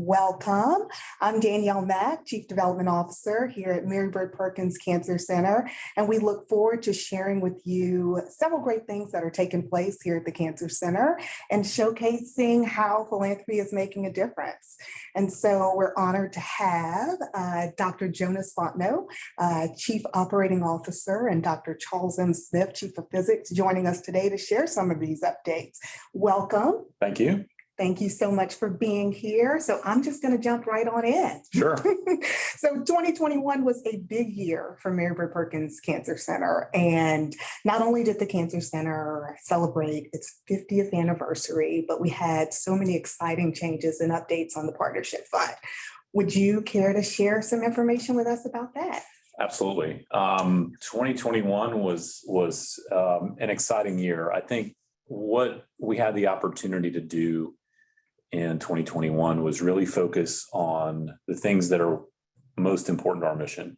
Welcome. I'm Danielle Mack, Chief Development Officer here at Mary Bird Perkins Cancer Center, and we look forward to sharing with you several great things that are taking place here at the Cancer Center and showcasing how philanthropy is making a difference. And so we're honored to have Dr. Jonas Fontenot, Chief Operating Officer, and Dr. Charles M. Smith, Chief of Physics, joining us today to share some of these updates. Welcome. Thank you. Thank you so much for being here. So I'm just going to jump right on in. Sure. So 2021 was a big year for Mary Bird Perkins Cancer Center. And not only did the Cancer Center celebrate its 50th anniversary, but we had so many exciting changes and updates on the partnership fund. Would you care to share some information with us about that? Absolutely. 2021 was an exciting year. I think what we had the opportunity to do in 2021 was really focus on the things that are most important to our mission.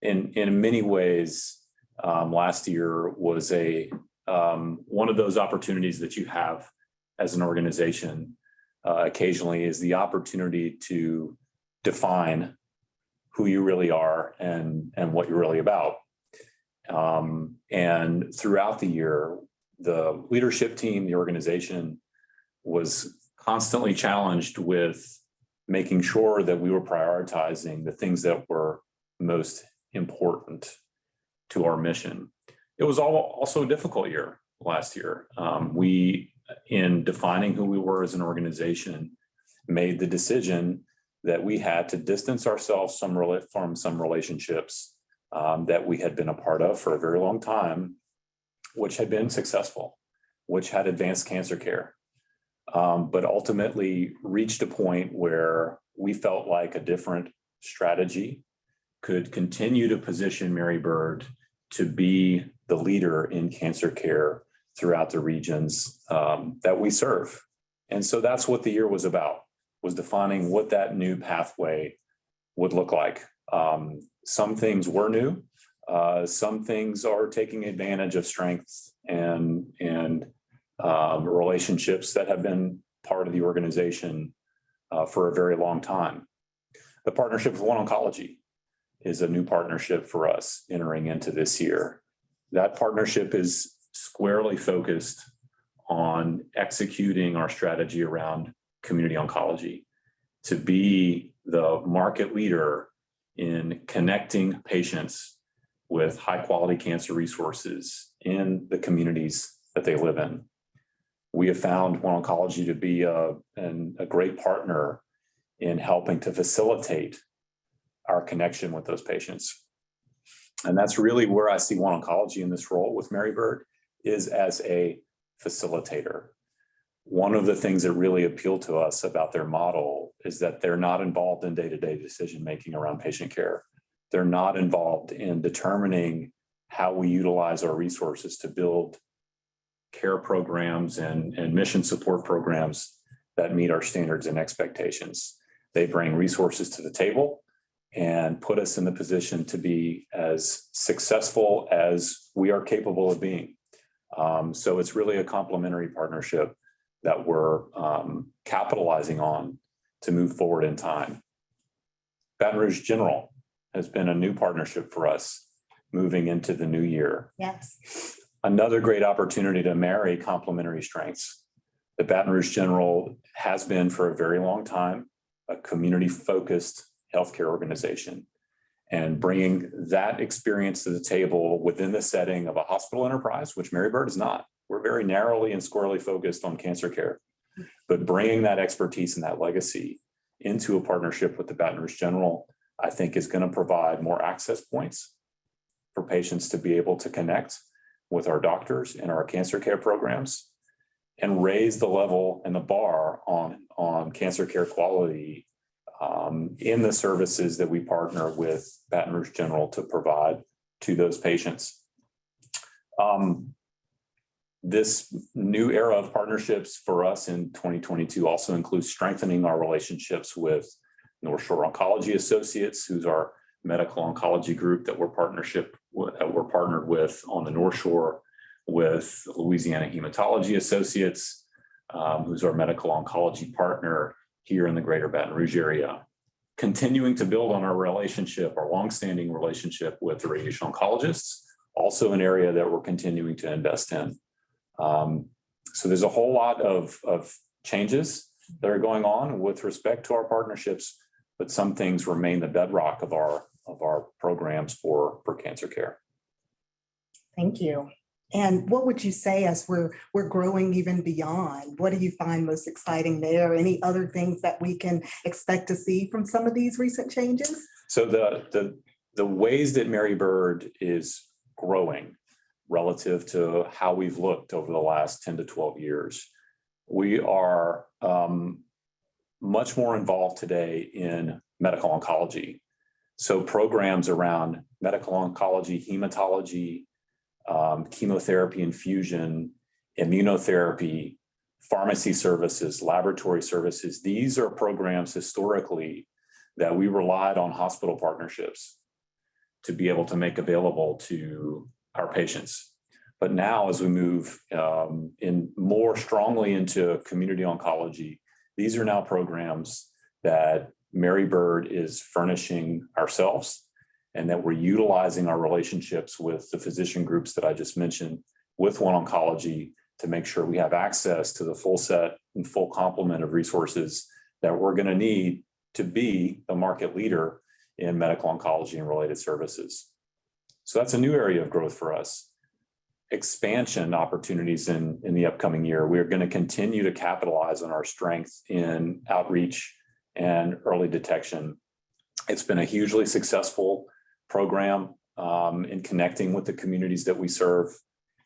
In many ways, last year was one of those opportunities that you have as an organization occasionally, is the opportunity to define who you really are and what you're really about. And throughout the year, the leadership team, the organization, was constantly challenged with making sure that we were prioritizing the things that were most important to our mission. It was also a difficult year last year. We, in defining who we were as an organization, made the decision that we had to distance ourselves from some relationships that we had been a part of for a very long time, which had been successful, which had advanced cancer care. But ultimately reached a point where we felt like a different strategy could continue to position Mary Bird to be the leader in cancer care throughout the regions that we serve. And so that's what the year was about, was defining what that new pathway would look like. Some things were new. Some things are taking advantage of strengths and relationships that have been part of the organization for a very long time. The partnership with One Oncology is a new partnership for us entering into this year. That partnership is squarely focused on executing our strategy around community oncology to be the market leader in connecting patients with high quality cancer resources in the communities that they live in. We have found One Oncology to be a great partner in helping to facilitate our connection with those patients. And that's really where I see One Oncology in this role with Mary Bird, is as a facilitator. One of the things that really appealed to us about their model is that they're not involved in day-to-day decision-making around patient care. They're not involved in determining how we utilize our resources to build care programs and mission support programs that meet our standards and expectations. They bring resources to the table and put us in the position to be as successful as we are capable of being. So it's really a complementary partnership that we're capitalizing on to move forward in time. Baton Rouge General has been a new partnership for us moving into the new year. Yes. Another great opportunity to marry complementary strengths. The Baton Rouge General has been for a very long time a community-focused healthcare organization, and bringing that experience to the table within the setting of a hospital enterprise, which Mary Bird is not. We're very narrowly and squarely focused on cancer care, but bringing that expertise and that legacy into a partnership with the Baton Rouge General, I think, is going to provide more access points for patients to be able to connect with our doctors in our cancer care programs and raise the level and the bar on cancer care quality in the services that we partner with Baton Rouge General to provide to those patients. This new era of partnerships for us in 2022 also includes strengthening our relationships with North Shore Oncology Associates, who's our medical oncology group that we're partnered with on the North Shore, with Louisiana Hematology Associates, who's our medical oncology partner here in the greater Baton Rouge area. Continuing to build on our relationship, our longstanding relationship with the radiation oncologists, also an area that we're continuing to invest in. So there's a whole lot of changes that are going on with respect to our partnerships, but some things remain the bedrock of our programs for cancer care. Thank you. And what would you say as we're growing even beyond? What do you find most exciting there? Any other things that we can expect to see from some of these recent changes? So the ways that Mary Bird is growing relative to how we've looked over the last 10 to 12 years, we are much more involved today in medical oncology. So programs around medical oncology, hematology, chemotherapy infusion, immunotherapy, pharmacy services, laboratory services. These are programs historically that we relied on hospital partnerships to be able to make available to our patients. But now as we move in more strongly into community oncology, these are now programs that Mary Bird is furnishing ourselves, and that we're utilizing our relationships with the physician groups that I just mentioned with One Oncology to make sure we have access to the full set and full complement of resources that we're going to need to be the market leader in medical oncology and related services. So that's a new area of growth for us. Expansion opportunities in the upcoming year. We are going to continue to capitalize on our strength in outreach and early detection. It's been a hugely successful program in connecting with the communities that we serve.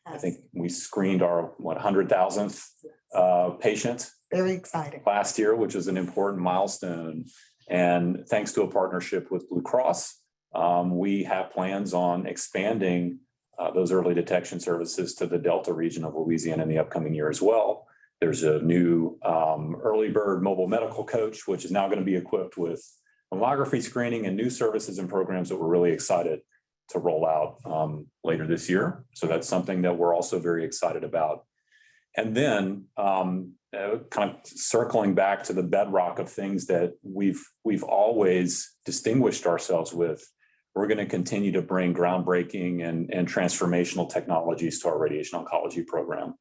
I think we screened our 100,000th patient. Very exciting. Last year, which was an important milestone. And thanks to a partnership with Blue Cross, we have plans on expanding those early detection services to the Delta region of Louisiana in the upcoming year as well. There's a new early bird mobile medical coach, which is now going to be equipped with mammography screening and new services and programs that we're really excited to roll out later this year. So that's something that we're also very excited about. And then kind of circling back to the bedrock of things that we've always distinguished ourselves with, we're going to continue to bring groundbreaking and transformational technologies to our radiation oncology program.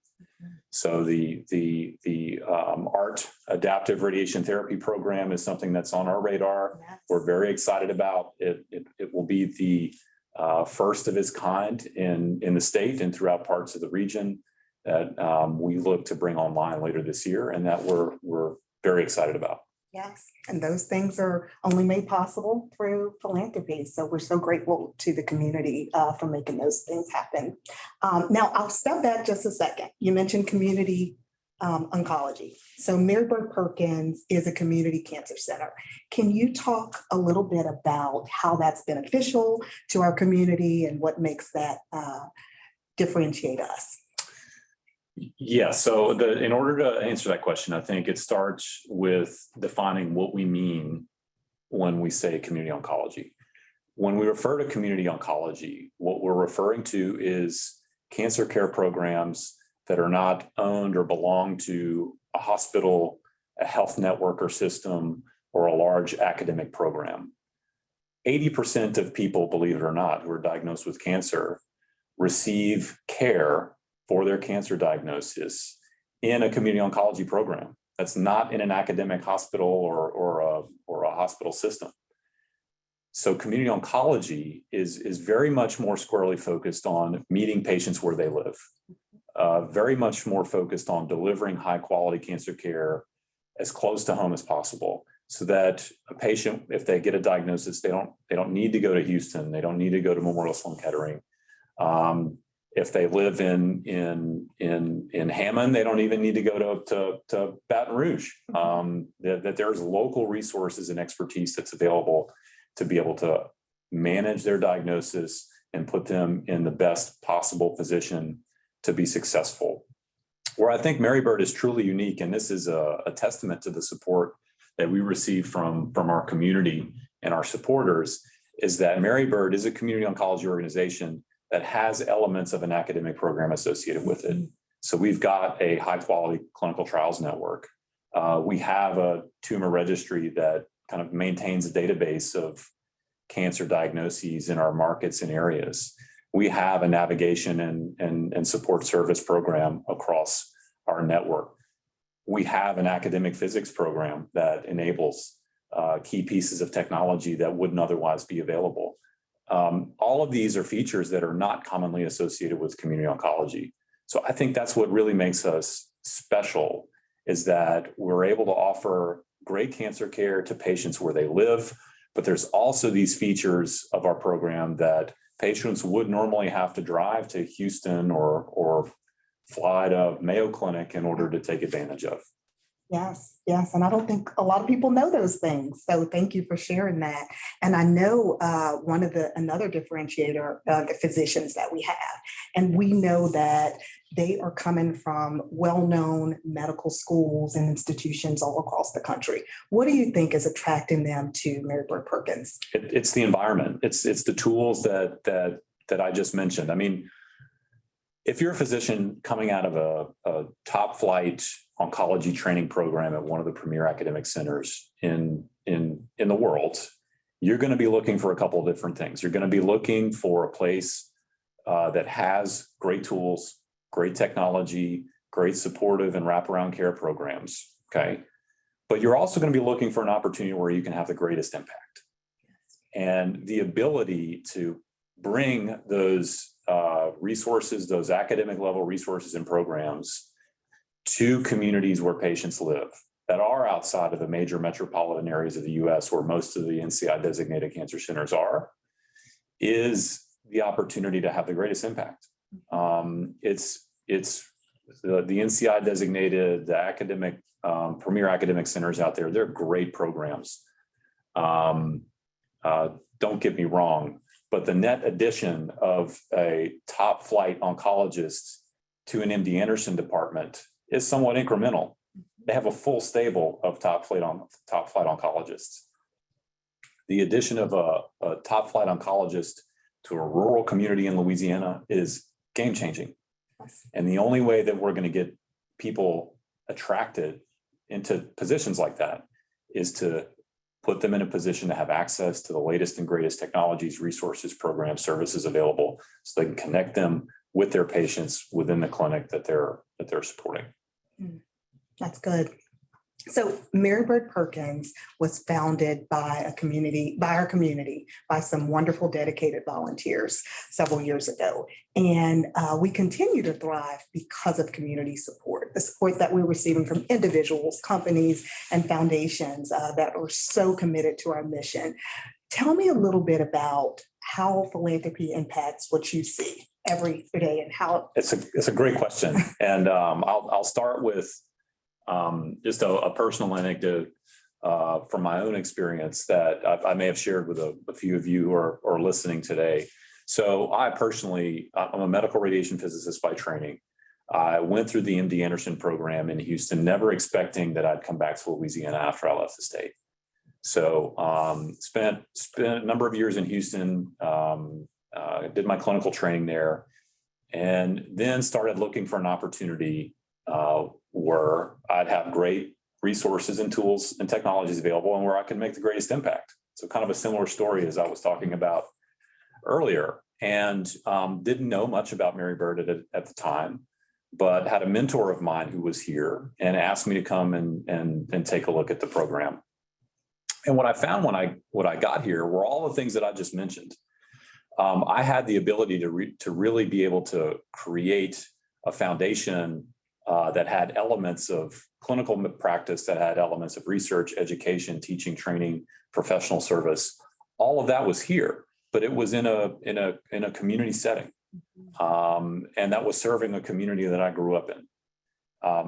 So the ART adaptive radiation therapy program is something that's on our radar. Yes. We're very excited about it. It will be the first of its kind in the state and throughout parts of the region that we look to bring online later this year, and that we're very excited about. Yes, and those things are only made possible through philanthropy. So we're so grateful to the community for making those things happen. Now, I'll step back just a second. You mentioned community oncology. So Mary Bird Perkins is a community cancer center. Can you talk a little bit about how that's beneficial to our community and what makes that differentiate us? Yeah, so in order to answer that question, I think it starts with defining what we mean when we say community oncology. When we refer to community oncology, what we're referring to is cancer care programs that are not owned or belong to a hospital, a health network or system, or a large academic program. 80% of people, believe it or not, who are diagnosed with cancer receive care for their cancer diagnosis in a community oncology program. That's not in an academic hospital or a hospital system. So community oncology is very much more squarely focused on meeting patients where they live, very much more focused on delivering high quality cancer care as close to home as possible, so that a patient, if they get a diagnosis, they don't need to go to Houston, they don't need to go to Memorial Sloan Kettering. If they live in Hammond, they don't even need to go to Baton Rouge. That there's local resources and expertise that's available to be able to manage their diagnosis and put them in the best possible position to be successful. Where I think Mary Bird is truly unique, and this is a testament to the support that we receive from our community and our supporters, is that Mary Bird is a community oncology organization that has elements of an academic program associated with it. So we've got a high quality clinical trials network. We have a tumor registry that kind of maintains a database of cancer diagnoses in our markets and areas. We have a navigation and support service program across our network. We have an academic physics program that enables key pieces of technology that wouldn't otherwise be available. All of these are features that are not commonly associated with community oncology. So I think that's what really makes us special, is that we're able to offer great cancer care to patients where they live, but there's also these features of our program that patients would normally have to drive to Houston or fly to Mayo Clinic in order to take advantage of. Yes, yes. And I don't think a lot of people know those things. So thank you for sharing that. And I know another differentiator, the physicians that we have, and we know that they are coming from well-known medical schools and institutions all across the country. What do you think is attracting them to Mary Bird Perkins? It's the environment. It's the tools that I just mentioned. I mean, if you're a physician coming out of a top flight oncology training program at one of the premier academic centers in the world, you're going to be looking for a couple of different things. You're going to be looking for a place that has great tools, great technology, great supportive and wraparound care programs. Okay. But you're also going to be looking for an opportunity where you can have the greatest impact. And the ability to bring those resources, those academic level resources and programs to communities where patients live that are outside of the major metropolitan areas of the US where most of the NCI designated cancer centers are, is the opportunity to have the greatest impact. It's the NCI designated, the academic, premier academic centers out there, they're great programs. Don't get me wrong, but the net addition of a top flight oncologist to an MD Anderson department is somewhat incremental. They have a full stable of top flight oncologists. The addition of a top flight oncologist to a rural community in Louisiana is game changing. And the only way that we're going to get people attracted into positions like that is to put them in a position to have access to the latest and greatest technologies, resources, programs, services available, so they can connect them with their patients within the clinic that they're supporting. That's good. So Mary Bird Perkins was founded by our community, by some wonderful dedicated volunteers several years ago. And we continue to thrive because of community support, the support that we're receiving from individuals, companies, and foundations that are so committed to our mission. Tell me a little bit about how philanthropy impacts what you see every day and how. It's a great question. And I'll start with just a personal anecdote from my own experience that I may have shared with a few of you who are listening today. So I personally, I'm a medical radiation physicist by training. I went through the MD Anderson program in Houston, never expecting that I'd come back to Louisiana after I left the state. So spent a number of years in Houston, did my clinical training there, and then started looking for an opportunity where I'd have great resources and tools and technologies available and where I could make the greatest impact. So kind of a similar story as I was talking about earlier, and didn't know much about Mary Bird at the time, but had a mentor of mine who was here and asked me to come and take a look at the program. And what I found when I got here were all the things that I just mentioned. I had the ability to really be able to create a foundation that had elements of clinical practice, that had elements of research, education, teaching, training, professional service. All of that was here, but it was in a community setting, and that was serving a community that I grew up in,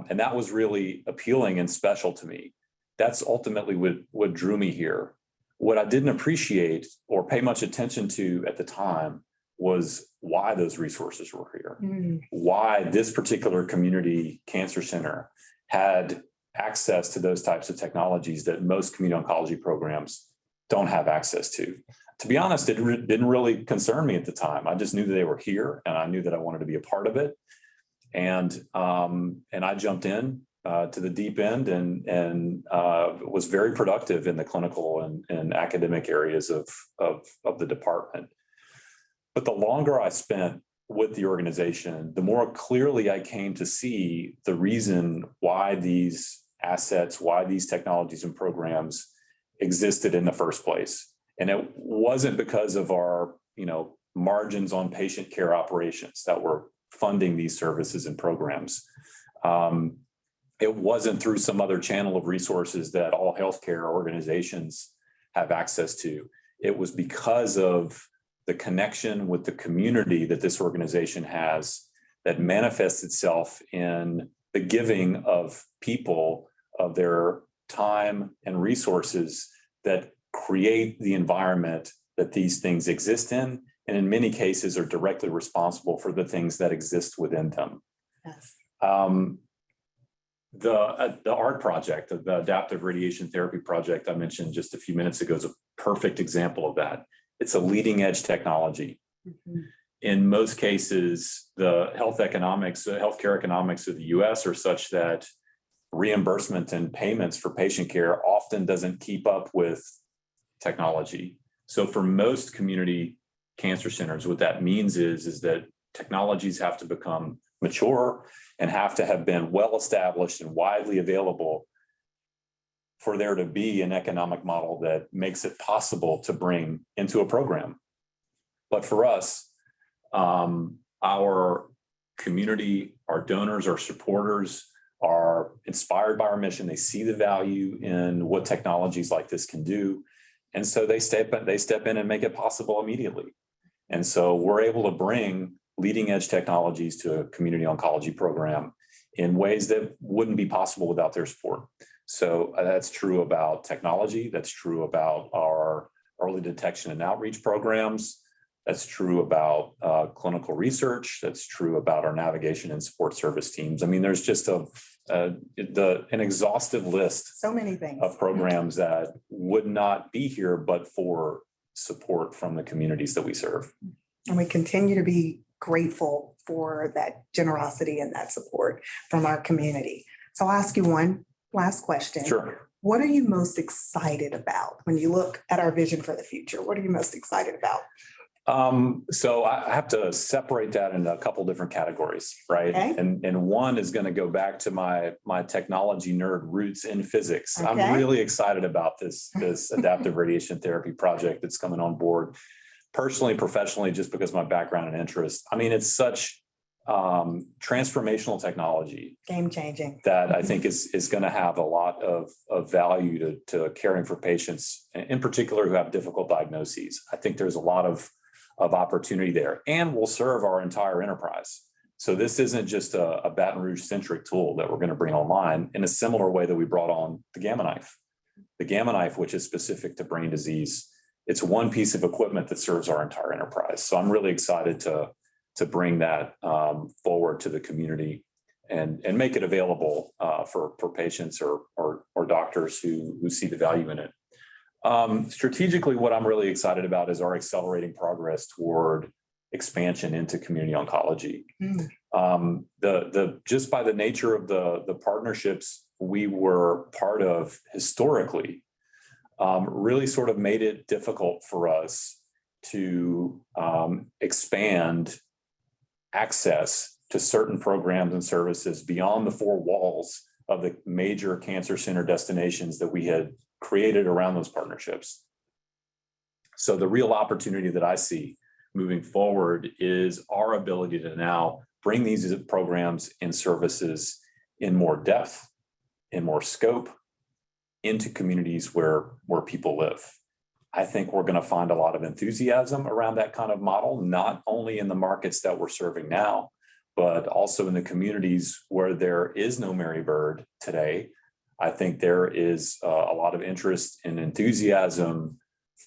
and that was really appealing and special to me. That's ultimately what drew me here. What I didn't appreciate or pay much attention to at the time was why those resources were here, why this particular community cancer center had access to those types of technologies that most community oncology programs don't have access to. To be honest, it didn't really concern me at the time. I just knew that they were here and I knew that I wanted to be a part of it. And I jumped in to the deep end and was very productive in the clinical and academic areas of the department. But the longer I spent with the organization, the more clearly I came to see the reason why these assets, why these technologies and programs existed in the first place. And it wasn't because of our, margins on patient care operations that were funding these services and programs. It wasn't through some other channel of resources that all healthcare organizations have access to. It was because of the connection with the community that this organization has that manifests itself in the giving of people of their time and resources that create the environment that these things exist in, and in many cases are directly responsible for the things that exist within them. Yes. The ART project, the Adaptive Radiation Therapy project I mentioned just a few minutes ago, is a perfect example of that. It's a leading edge technology. Mm-hmm. In most cases, the healthcare economics of the US are such that reimbursement and payments for patient care often doesn't keep up with technology. So for most community cancer centers, what that means is that technologies have to become mature and have to have been well established and widely available for there to be an economic model that makes it possible to bring into a program. But for us, our community, our donors, our supporters are inspired by our mission. They see the value in what technologies like this can do. And so they step in and make it possible immediately. And so we're able to bring leading edge technologies to a community oncology program in ways that wouldn't be possible without their support. So that's true about technology. That's true about our early detection and outreach programs. That's true about clinical research. That's true about our navigation and support service teams. I mean, there's just an exhaustive list. So many things of programs that would not be here but for support from the communities that we serve. And we continue to be grateful for that generosity and that support from our community. So I'll ask you one last question. Sure. What are you most excited about when you look at our vision for the future? What are you most excited about? So I have to separate that into a couple different categories, right? Okay. And one is going to go back to my technology nerd roots in physics. Okay. I'm really excited about this adaptive radiation therapy project that's coming on board. Personally, professionally, just because of my background and interest. I mean, it's such transformational technology. Game changing. That I think is going to have a lot of value to caring for patients, in particular who have difficult diagnoses. I think there's a lot of opportunity there, and will serve our entire enterprise. So this isn't just a Baton Rouge centric tool that we're going to bring online in a similar way that we brought on the Gamma Knife. The Gamma Knife, which is specific to brain disease, it's one piece of equipment that serves our entire enterprise. So I'm really excited to bring that forward to the community and make it available for patients or doctors who see the value in it. Strategically, what I'm really excited about is our accelerating progress toward expansion into community oncology. Just by the nature of the partnerships we were part of historically, really sort of made it difficult for us to expand access to certain programs and services beyond the four walls of the major cancer center destinations that we had created around those partnerships. So the real opportunity that I see moving forward is our ability to now bring these programs and services in more depth, in more scope, into communities where people live. I think we're going to find a lot of enthusiasm around that kind of model, not only in the markets that we're serving now, but also in the communities where there is no Mary Bird today. I think there is a lot of interest and enthusiasm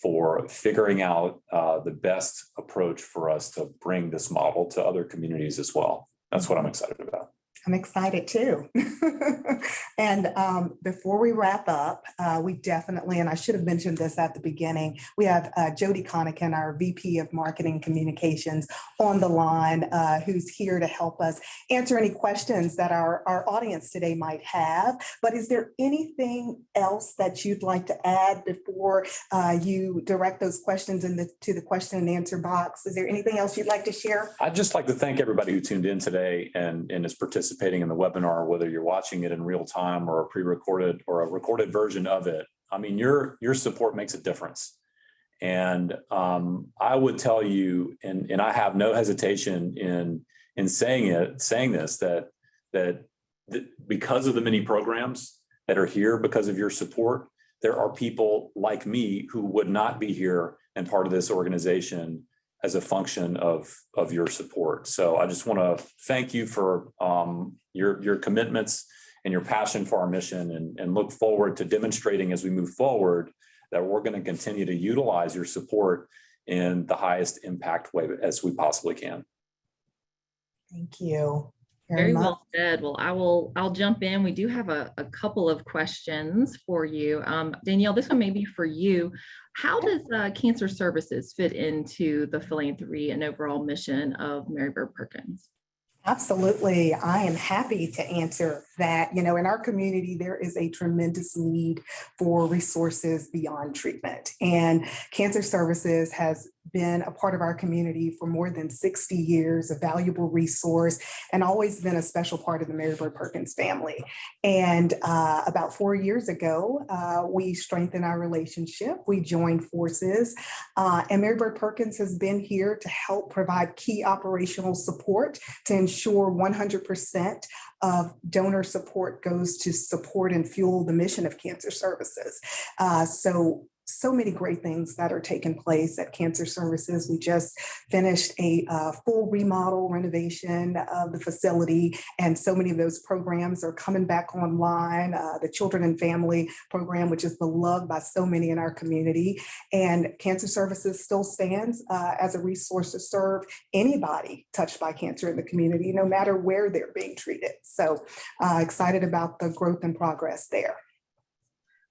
for figuring out the best approach for us to bring this model to other communities as well. That's what I'm excited about. I'm excited too. And before we wrap up, we definitely, and I should have mentioned this at the beginning, we have Jody Connican, our VP of Marketing Communications, on the line, who's here to help us answer any questions that our audience today might have. But is there anything else that you'd like to add before you direct those questions to the question and answer box? Is there anything else you'd like to share? I'd just like to thank everybody who tuned in today and is participating in the webinar, whether you're watching it in real time or a pre-recorded or a recorded version of it. I mean, your support makes a difference. And I would tell you, and I have no hesitation in saying this, that because of the many programs that are here, because of your support, there are people like me who would not be here and part of this organization as a function of your support. So I just want to thank you for your commitments and your passion for our mission, and look forward to demonstrating as we move forward that we're going to continue to utilize your support in the highest impact way as we possibly can. Thank you. Very well said. Well, I'll jump in. We do have a couple of questions for you. Danielle, this one may be for you. How does cancer services fit into the philanthropy and overall mission of Mary Bird Perkins? Absolutely. I am happy to answer that. In our community, there is a tremendous need for resources beyond treatment. And cancer services has been a part of our community for more than 60 years, a valuable resource, and always been a special part of the Mary Bird Perkins family. And about 4 years ago, we strengthened our relationship. We joined forces, and Mary Bird Perkins has been here to help provide key operational support to ensure 100% of donor support goes to support and fuel the mission of cancer services. So many great things that are taking place at Cancer Services. We just finished a full remodel renovation of the facility, and so many of those programs are coming back online. The Children and Family program, which is beloved by so many in our community, and Cancer Services still stands as a resource to serve anybody touched by cancer in the community, no matter where they're being treated. So excited about the growth and progress there.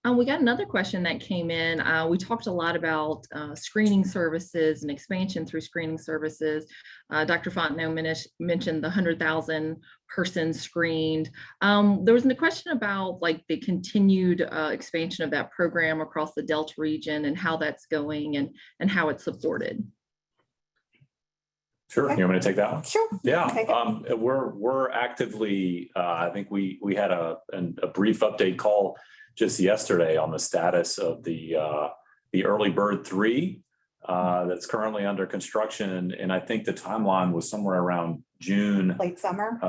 We got another question that came in. We talked a lot about screening services and expansion through screening services. Dr. Fontenot mentioned the 100,000 persons screened. There was a question about the continued expansion of that program across the Delta region and how that's going and how it's supported. Sure. You want me to take that one? Sure. Yeah. We're actively, I think we had a brief update call just yesterday on the status of the Early Bird 3 that's currently under construction. And I think the timeline was somewhere around June. Late summer.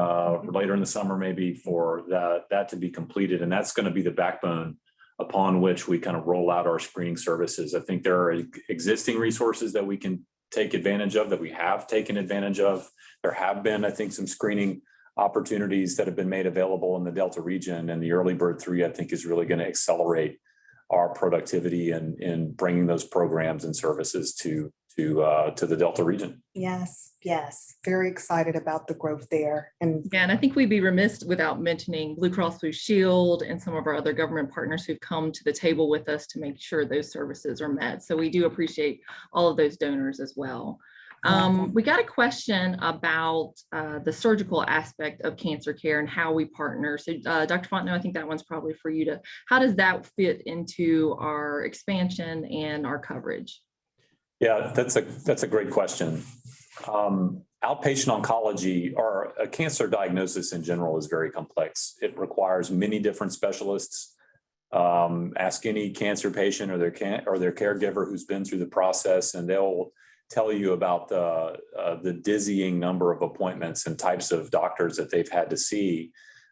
Later in the summer, maybe, for that to be completed. And that's going to be the backbone upon which we kind of roll out our screening services. I think there are existing resources that we can take advantage of, that we have taken advantage of. There have been, I think, some screening opportunities that have been made available in the Delta region, and the Early Bird 3, I think, is really going to accelerate our productivity in bringing those programs and services to the Delta region. Yes. Very excited about the growth there. And I think we'd be remiss without mentioning Blue Cross Blue Shield and some of our other government partners who've come to the table with us to make sure those services are met. So we do appreciate all of those donors as well. We got a question about the surgical aspect of cancer care and how we partner. So Dr. Fontenot, I think that one's probably for you how does that fit into our expansion and our coverage? Yeah, that's a great question. Outpatient oncology, or a cancer diagnosis in general, is very complex. It requires many different specialists. Ask any cancer patient or their caregiver who's been through the process, and they'll tell you about the dizzying number of appointments and types of doctors that they've had to see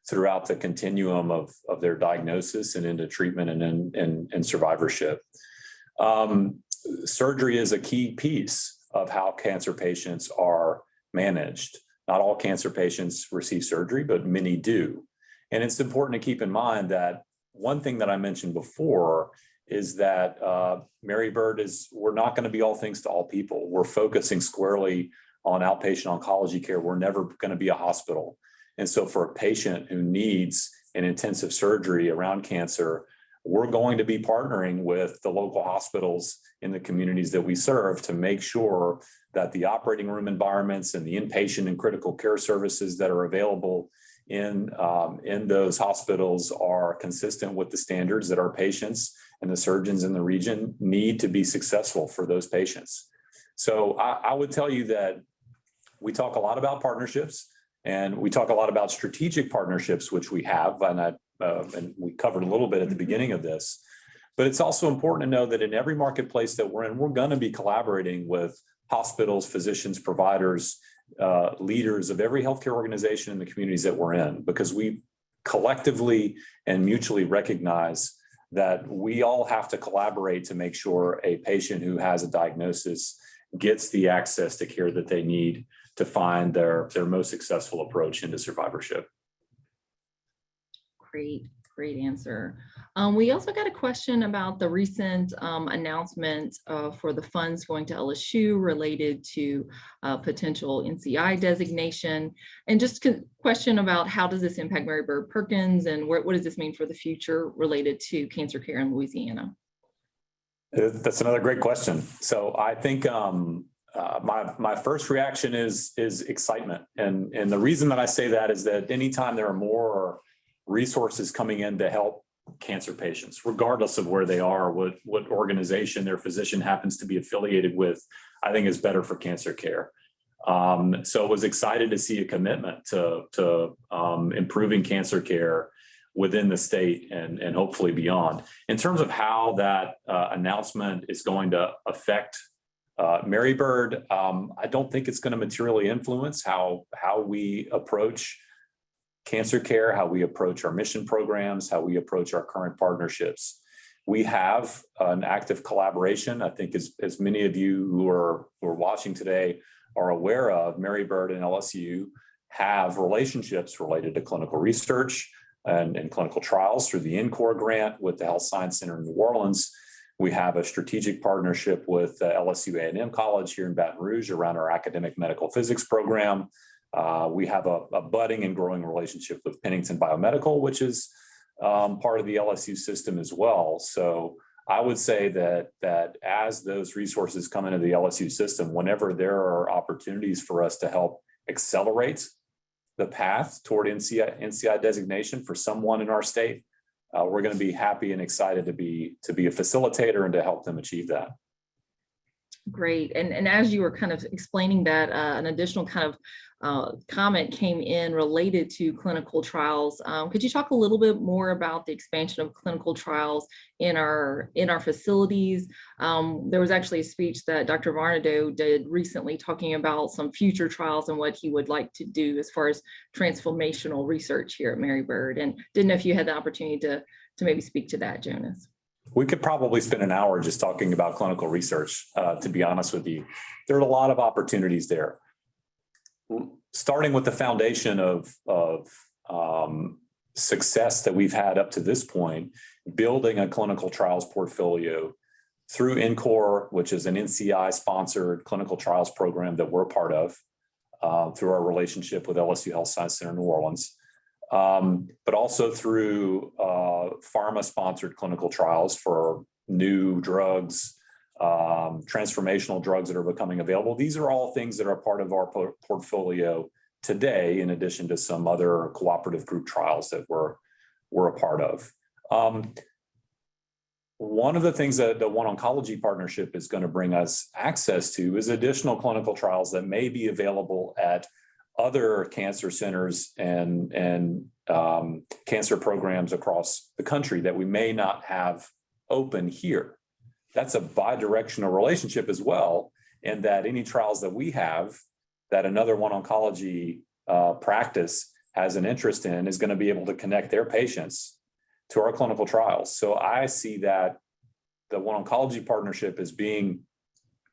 throughout the continuum of their diagnosis and into treatment and survivorship. Surgery is a key piece of how cancer patients are managed. Not all cancer patients receive surgery, but many do. And it's important to keep in mind that one thing that I mentioned before is that Mary Bird we're not going to be all things to all people. We're focusing squarely on outpatient oncology care. We're never going to be a hospital. And so for a patient who needs an intensive surgery around cancer, we're going to be partnering with the local hospitals in the communities that we serve to make sure that the operating room environments and the inpatient and critical care services that are available in those hospitals are consistent with the standards that our patients and the surgeons in the region need to be successful for those patients. So I would tell you that we talk a lot about partnerships, and we talk a lot about strategic partnerships, which we have, and we covered a little bit at the beginning of this. But it's also important to know that in every marketplace that we're in, we're going to be collaborating with hospitals, physicians, providers, leaders of every healthcare organization in the communities that we're in, because we collectively and mutually recognize that we all have to collaborate to make sure a patient who has a diagnosis gets the access to care that they need to find their most successful approach into survivorship. Great answer. We also got a question about the recent announcement for the funds going to LSU related to potential NCI designation, and just a question about how does this impact Mary Bird Perkins, and what does this mean for the future related to cancer care in Louisiana? That's another great question. So I think my first reaction is excitement, and the reason that I say that is that anytime there are more resources coming in to help cancer patients, regardless of where they are, what organization their physician happens to be affiliated with, I think is better for cancer care. So I was excited to see a commitment to improving cancer care within the state and hopefully beyond. In terms of how that announcement is going to affect Mary Bird, I don't think it's going to materially influence how we approach cancer care, how we approach our mission programs, how we approach our current partnerships. We have an active collaboration. I think as many of you who are watching today are aware of, Mary Bird and LSU have relationships related to clinical research and clinical trials through the NCORE grant with the Health Science Center in New Orleans. We have a strategic partnership with LSU A&M College here in Baton Rouge around our academic medical physics program. We have a budding and growing relationship with Pennington Biomedical, which is part of the LSU system as well. So I would say that as those resources come into the LSU system, whenever there are opportunities for us to help accelerate the path toward NCI designation for someone in our state, we're going to be happy and excited to be a facilitator and to help them achieve that. Great. And as you were kind of explaining that, an additional kind of comment came in related to clinical trials. Could you talk a little bit more about the expansion of clinical trials in our facilities? There was actually a speech that Dr. Varnado did recently talking about some future trials and what he would like to do as far as transformational research here at Mary Bird. And didn't know if you had the opportunity to maybe speak to that, Jonas. We could probably spend an hour just talking about clinical research, to be honest with you. There are a lot of opportunities there. Starting with the foundation of success that we've had up to this point, building a clinical trials portfolio through NCORE, which is an NCI-sponsored clinical trials program that we're a part of through our relationship with LSU Health Science Center in New Orleans. But also through pharma-sponsored clinical trials for new drugs, transformational drugs that are becoming available. These are all things that are part of our portfolio today, in addition to some other cooperative group trials that we're a part of. One of the things that the One Oncology partnership is going to bring us access to is additional clinical trials that may be available at other cancer centers and cancer programs across the country that we may not have open here. That's a bi-directional relationship as well, and that any trials that we have that another One Oncology practice has an interest in is going to be able to connect their patients to our clinical trials. So I see that the One Oncology partnership as being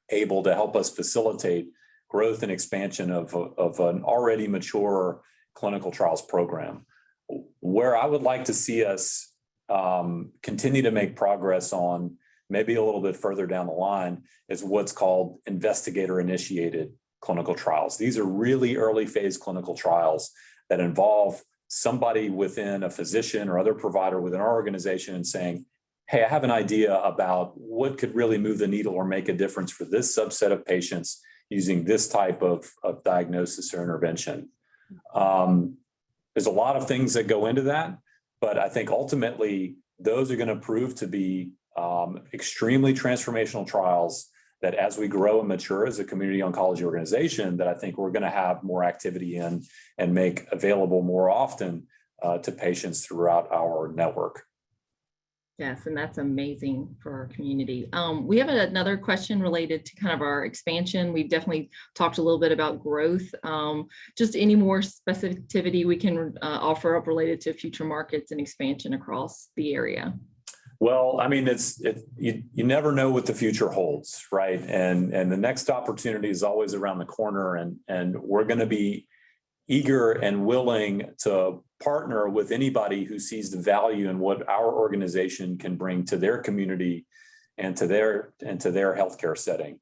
able to help us facilitate growth and expansion of an already mature clinical trials program. Where I would like to see us continue to make progress on, maybe a little bit further down the line, is what's called Investigator-Initiated clinical trials. These are really early phase clinical trials that involve somebody within a physician or other provider within our organization and saying, hey, I have an idea about what could really move the needle or make a difference for this subset of patients using this type of diagnosis or intervention. There's a lot of things that go into that, but I think ultimately those are going to prove to be extremely transformational trials that as we grow and mature as a community oncology organization, that I think we're going to have more activity in and make available more often to patients throughout our network. Yes, and that's amazing for our community. We have another question related to kind of our expansion. We've definitely talked a little bit about growth. Just any more specificity we can offer up related to future markets and expansion across the area? Well, I mean, you never know what the future holds, right? And the next opportunity is always around the corner, and we're going to be eager and willing to partner with anybody who sees the value in what our organization can bring to their community and to their healthcare setting.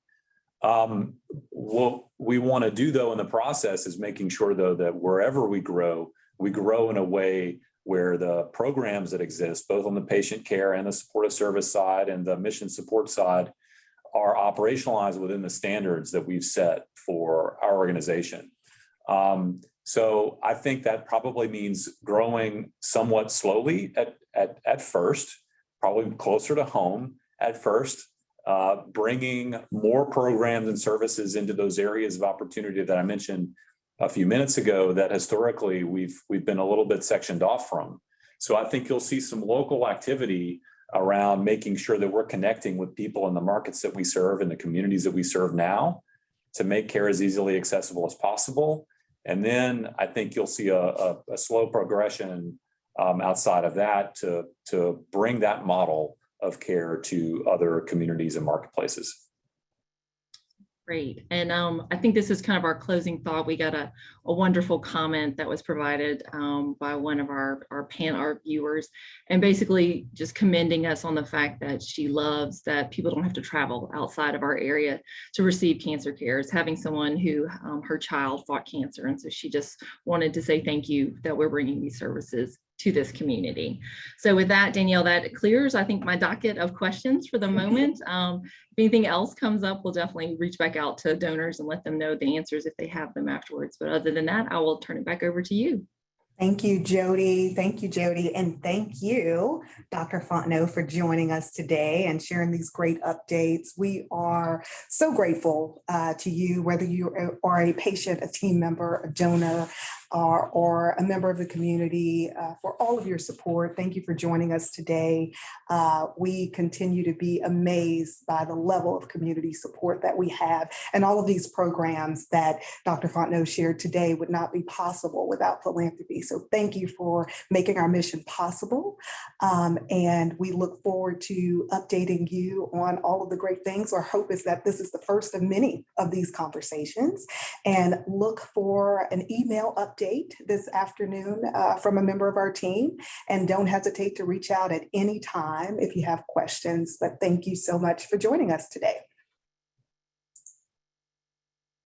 What we want to do, though, in the process is making sure, though, that wherever we grow in a way where the programs that exist, both on the patient care and the supportive service side and the mission support side, are operationalized within the standards that we've set for our organization. So I think that probably means growing somewhat slowly at first, probably closer to home at first, bringing more programs and services into those areas of opportunity that I mentioned a few minutes ago that historically we've been a little bit sectioned off from. So I think you'll see some local activity around making sure that we're connecting with people in the markets that we serve and the communities that we serve now to make care as easily accessible as possible. And then I think you'll see a slow progression outside of that to bring that model of care to other communities and marketplaces. Great. And I think this is kind of our closing thought. We got a wonderful comment that was provided by one of our viewers, and basically just commending us on the fact that she loves that people don't have to travel outside of our area to receive cancer care. It's having someone who her child fought cancer. And so she just wanted to say thank you that we're bringing these services to this community. So with that, Danielle, that clears, I think, my docket of questions for the moment. If anything else comes up, we'll definitely reach back out to donors and let them know the answers if they have them afterwards. But other than that, I will turn it back over to you. Thank you, Jody. Thank you, Jody. And thank you, Dr. Fontenot, for joining us today and sharing these great updates. We are so grateful to you, whether you are a patient, a team member, a donor, or a member of the community, for all of your support. Thank you for joining us today. We continue to be amazed by the level of community support that we have, and all of these programs that Dr. Fontenot shared today would not be possible without Philanthropy. So thank you for making our mission possible. And we look forward to updating you on all of the great things. Our hope is that this is the first of many of these conversations, and look for an email update this afternoon from a member of our team. And don't hesitate to reach out at any time if you have questions. But thank you so much for joining us today.